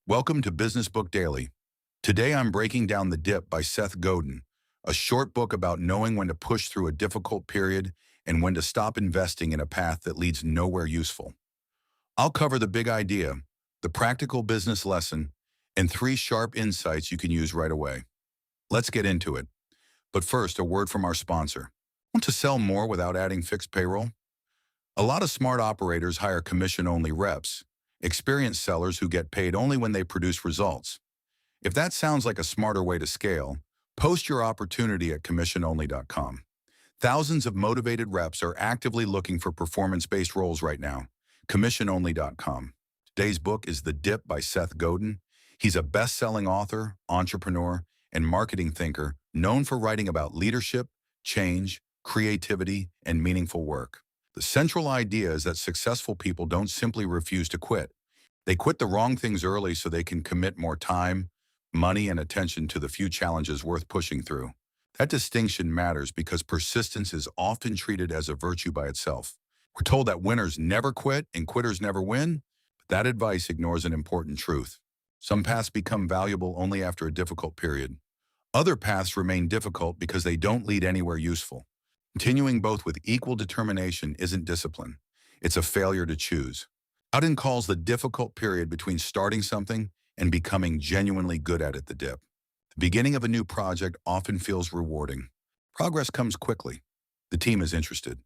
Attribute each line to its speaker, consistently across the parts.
Speaker 1: Welcome to Business Book Daily. Today I'm breaking down The Dip by Seth Godin, a short book about knowing when to push through a difficult period and when to stop investing in a path that leads nowhere useful. I'll cover the big idea, the practical business lesson, and 3 sharp insights you can use right away. Let's get into it. But first, a word from our sponsor. Want to sell more without adding fixed payroll? A lot of smart operators hire commission-only reps, experienced sellers who get paid only when they produce results. If that sounds like a smarter way to scale, post your opportunity at commissiononly.com. Thousands of motivated reps are actively looking for performance-based roles right now. Commissiononly.com. Today's book is The Dip by Seth Godin. He's a best-selling author, entrepreneur, and marketing thinker known for writing about leadership, change, creativity, and meaningful work. The central idea is that successful people don't simply refuse to quit. They quit the wrong things early so they can commit more time, money, and attention to the few challenges worth pushing through. That distinction matters because persistence is often treated as a virtue by itself. We're told that winners never quit and quitters never win, but that advice ignores an important truth. Some paths become valuable only after a difficult period. Other paths remain difficult because they don't lead anywhere useful. Continuing both with equal determination isn't discipline. It's a failure to choose. Godin calls the difficult period between starting something and becoming genuinely good at it the dip. The beginning of a new project often feels rewarding. Progress comes quickly. The team is interested.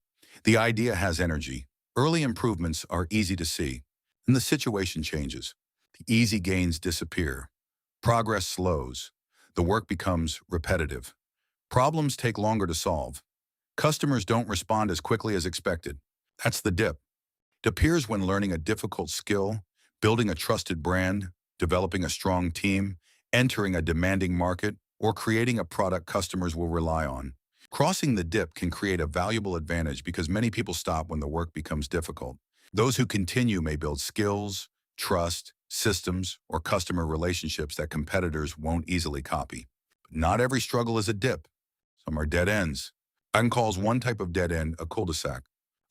Speaker 1: The idea has energy. Early improvements are easy to see. And the situation changes. The easy gains disappear. Progress slows. The work becomes repetitive. Problems take longer to solve. Customers don't respond as quickly as expected. That's the dip. It appears when learning a difficult skill, building a trusted brand, developing a strong team, entering a demanding market, or creating a product customers will rely on. Crossing the dip can create a valuable advantage because many people stop when the work becomes difficult. Those who continue may build skills, trust, systems, or customer relationships that competitors won't easily copy. But not every struggle is a dip. Some are dead ends. Godin calls one type of dead end a cul-de-sac.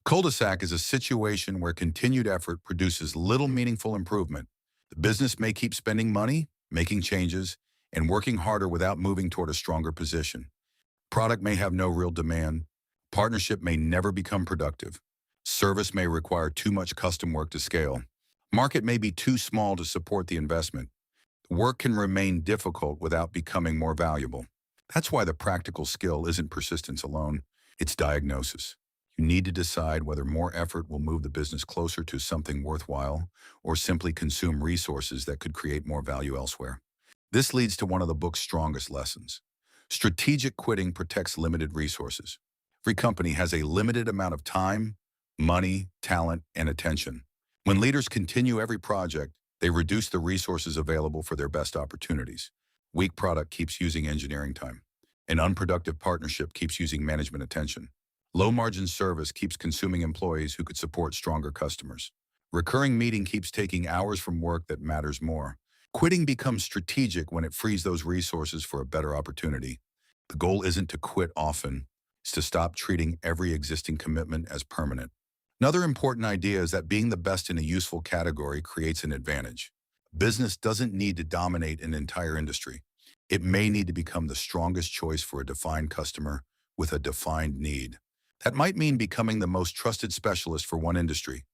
Speaker 1: Cul-de-sac is a situation where continued effort produces little meaningful improvement. The business may keep spending money, making changes, and working harder without moving toward a stronger position. Product may have no real demand. Partnership may never become productive. Service may require too much custom work to scale. Market may be too small to support the investment. The work can remain difficult without becoming more valuable. That's why the practical skill isn't persistence alone, it's diagnosis. You need to decide whether more effort will move the business closer to something worthwhile or simply consume resources that could create more value elsewhere. This leads to one of the book's strongest lessons. Strategic quitting protects limited resources. Every company has a limited amount of time, money, talent, and attention. When leaders continue every project, they reduce the resources available for their best opportunities. Weak product keeps using engineering time. An unproductive partnership keeps using management attention. Low-margin service keeps consuming employees who could support stronger customers. Recurring meeting keeps taking hours from work that matters more. Quitting becomes strategic when it frees those resources for a better opportunity. The goal isn't to quit often. It's to stop treating every existing commitment as permanent. Another important idea is that being the best in a useful category creates an advantage. Business doesn't need to dominate an entire industry. It may need to become the strongest choice for a defined customer with a defined need. That might mean becoming the most trusted specialist for one industry,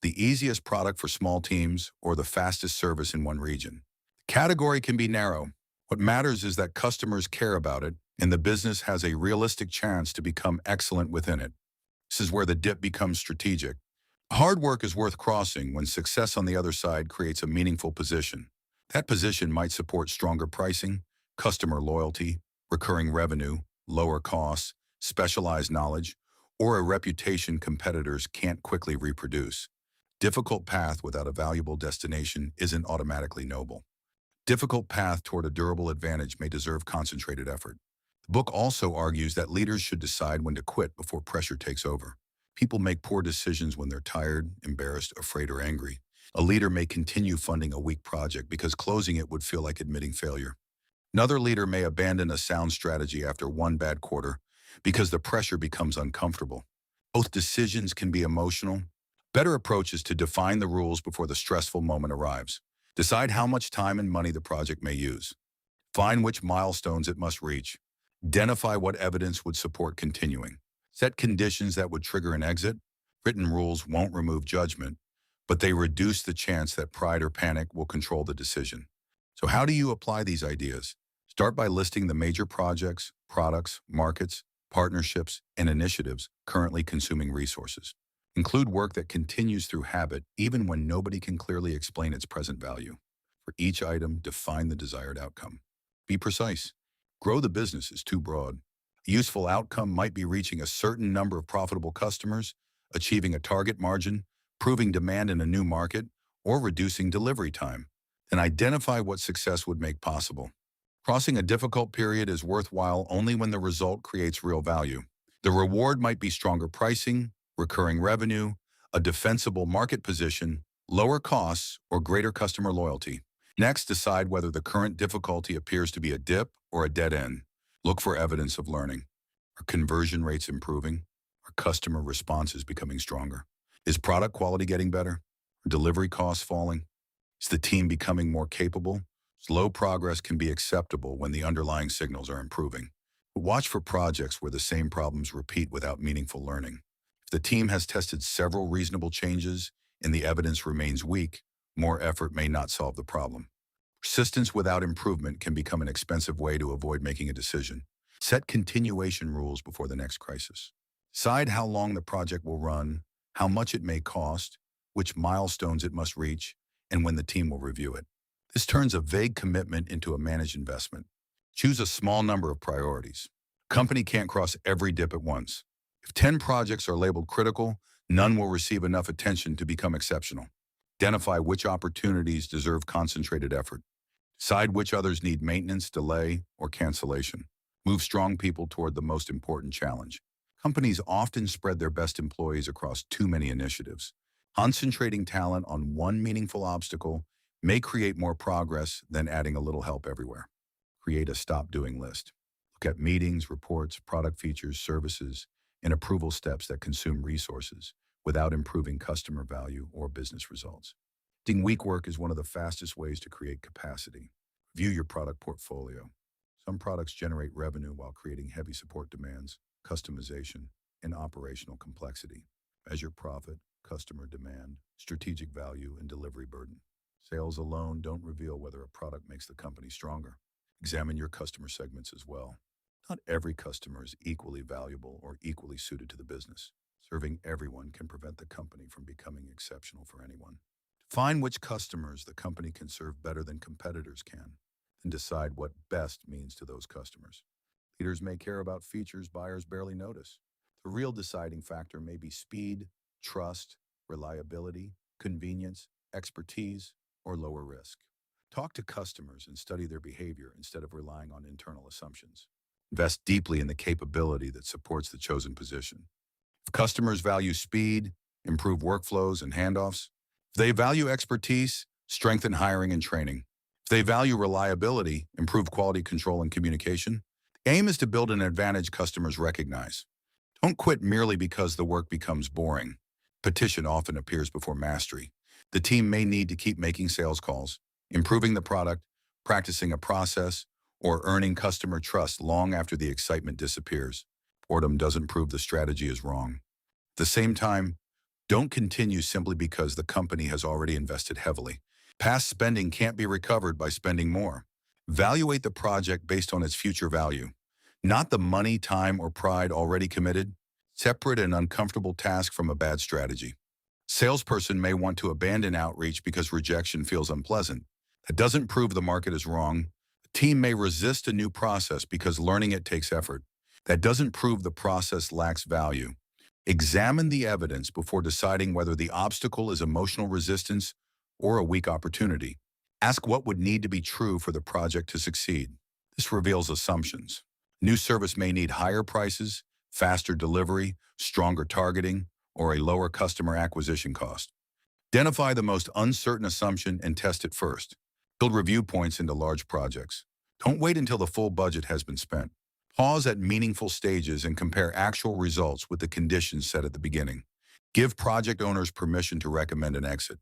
Speaker 1: the easiest product for small teams, or the fastest service in one region. The category can be narrow. What matters is that customers care about it, and the business has a realistic chance to become excellent within it. This is where the dip becomes strategic. Hard work is worth crossing when success on the other side creates a meaningful position. That position might support stronger pricing, customer loyalty, recurring revenue, lower costs, specialized knowledge, or a reputation competitors can't quickly reproduce. Difficult path without a valuable destination isn't automatically noble. Difficult path toward a durable advantage may deserve concentrated effort. The book also argues that leaders should decide when to quit before pressure takes over. People make poor decisions when they're tired, embarrassed, afraid, or angry. A leader may continue funding a weak project because closing it would feel like admitting failure. Another leader may abandon a sound strategy after one bad quarter because the pressure becomes uncomfortable. Both decisions can be emotional. Better approach is to define the rules before the stressful moment arrives. Decide how much time and money the project may use. Find which milestones it must reach. Identify what evidence would support continuing. Set conditions that would trigger an exit. Written rules won't remove judgment, but they reduce the chance that pride or panic will control the decision. So how do you apply these ideas? Start by listing the major projects, products, markets, partnerships, and initiatives currently consuming resources. Include work that continues through habit even when nobody can clearly explain its present value. For each item, define the desired outcome. Be precise. Grow the business is too broad. A useful outcome might be reaching a certain number of profitable customers, achieving a target margin, proving demand in a new market, or reducing delivery time. Then identify what success would make possible. Crossing a difficult period is worthwhile only when the result creates real value. The reward might be stronger pricing, recurring revenue, a defensible market position, lower costs, or greater customer loyalty. Next, decide whether the current difficulty appears to be a dip or a dead end. Look for evidence of learning. Are conversion rates improving? Are customer responses becoming stronger? Is product quality getting better? Are delivery costs falling? Is the team becoming more capable? Slow progress can be acceptable when the underlying signals are improving. But watch for projects where the same problems repeat without meaningful learning. If the team has tested several reasonable changes and the evidence remains weak, more effort may not solve the problem. Persistence without improvement can become an expensive way to avoid making a decision. Set continuation rules before the next crisis. Decide how long the project will run, how much it may cost, which milestones it must reach, and when the team will review it. This turns a vague commitment into a managed investment. Choose a small number of priorities. A company can't cross every dip at once. If 10 projects are labeled critical, none will receive enough attention to become exceptional. Identify which opportunities deserve concentrated effort. Decide which others need maintenance, delay, or cancellation. Move strong people toward the most important challenge. Companies often spread their best employees across too many initiatives. Concentrating talent on one meaningful obstacle may create more progress than adding a little help everywhere. Create a stop-doing list. Look at meetings, reports, product features, services, and approval steps that consume resources without improving customer value or business results. Doing weak work is one of the fastest ways to create capacity. View your product portfolio. Some products generate revenue while creating heavy support demands, customization, and operational complexity. Measure profit, customer demand, strategic value, and delivery burden. Sales alone don't reveal whether a product makes the company stronger. Examine your customer segments as well. Not every customer is equally valuable or equally suited to the business. Serving everyone can prevent the company from becoming exceptional for anyone. Find which customers the company can serve better than competitors can, and decide what best means to those customers. Leaders may care about features buyers barely notice. The real deciding factor may be speed, trust, reliability, convenience, expertise, or lower risk. Talk to customers and study their behavior instead of relying on internal assumptions. Invest deeply in the capability that supports the chosen position. If customers value speed, improve workflows and handoffs. If they value expertise, strengthen hiring and training. If they value reliability, improve quality control and communication. The aim is to build an advantage customers recognize. Don't quit merely because the work becomes boring. Petition often appears before mastery. The team may need to keep making sales calls, improving the product, practicing a process, or earning customer trust long after the excitement disappears. Boredom doesn't prove the strategy is wrong. At the same time, don't continue simply because the company has already invested heavily. Past spending can't be recovered by spending more. Evaluate the project based on its future value, not the money, time, or pride already committed. Separate an uncomfortable task from a bad strategy. Salesperson may want to abandon outreach because rejection feels unpleasant. That doesn't prove the market is wrong. The team may resist a new process because learning it takes effort. That doesn't prove the process lacks value. Examine the evidence before deciding whether the obstacle is emotional resistance or a weak opportunity. Ask what would need to be true for the project to succeed. This reveals assumptions. New service may need higher prices, faster delivery, stronger targeting, or a lower customer acquisition cost. Identify the most uncertain assumption and test it first. Build review points into large projects. Don't wait until the full budget has been spent. Pause at meaningful stages and compare actual results with the conditions set at the beginning. Give project owners permission to recommend an exit.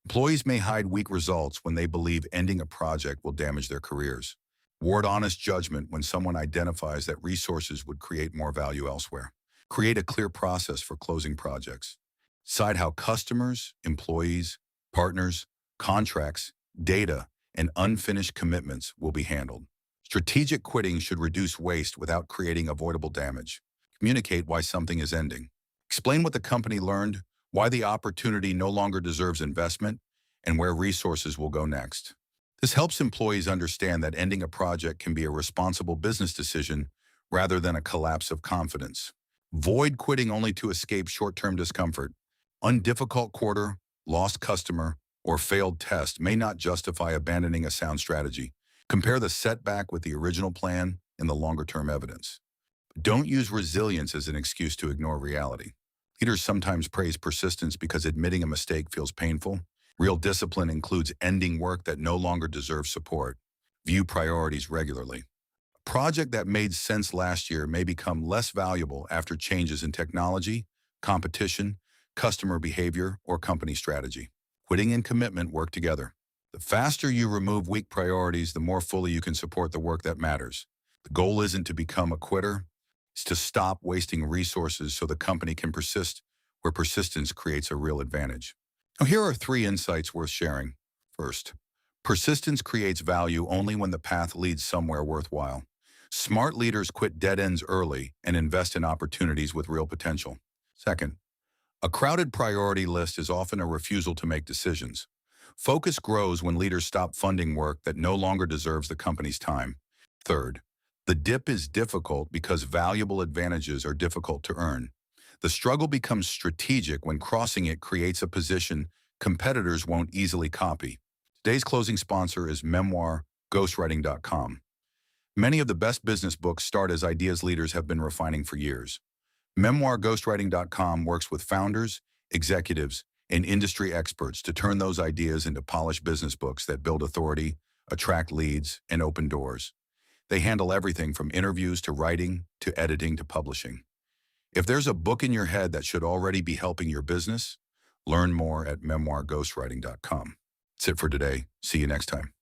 Speaker 1: Employees may hide weak results when they believe ending a project will damage their careers. Ward honest judgment when someone identifies that resources would create more value elsewhere. Create a clear process for closing projects. Decide how customers, employees, partners, contracts, data, and unfinished commitments will be handled. Strategic quitting should reduce waste without creating avoidable damage. Communicate why something is ending. Explain what the company learned, why the opportunity no longer deserves investment, and where resources will go next. This helps employees understand that ending a project can be a responsible business decision rather than a collapse of confidence. Avoid quitting only to escape short-term discomfort. Undifficult quarter, lost customer, or failed test may not justify abandoning a sound strategy. Compare the setback with the original plan and the longer-term evidence. Don't use resilience as an excuse to ignore reality. Leaders sometimes praise persistence because admitting a mistake feels painful. Real discipline includes ending work that no longer deserves support. View priorities regularly. A project that made sense last year may become less valuable after changes in technology, competition, customer behavior, or company strategy. Quitting and commitment work together. The faster you remove weak priorities, the more fully you can support the work that matters. The goal isn't to become a quitter, it's to stop wasting resources so the company can persist where persistence creates a real advantage. Now, here are 3 insights worth sharing. First, persistence creates value only when the path leads somewhere worthwhile. Smart leaders quit dead ends early and invest in opportunities with real potential. Second, a crowded priority list is often a refusal to make decisions. Focus grows when leaders stop funding work that no longer deserves the company's time. Third, the dip is difficult because valuable advantages are difficult to earn. The struggle becomes strategic when crossing it creates a position competitors won't easily copy. Today's closing sponsor is memoirghostwriting.com. Many of the best business books start as ideas leaders have been refining for years. Memoirghostwriting.com works with founders, executives, and industry experts to turn those ideas into polished business books that build authority, attract leads, and open doors. They handle everything from interviews to writing to editing to publishing. If there's a book in your head that should already be helping your business, learn more at memoirghostwriting.com. That's it for today. See you next time.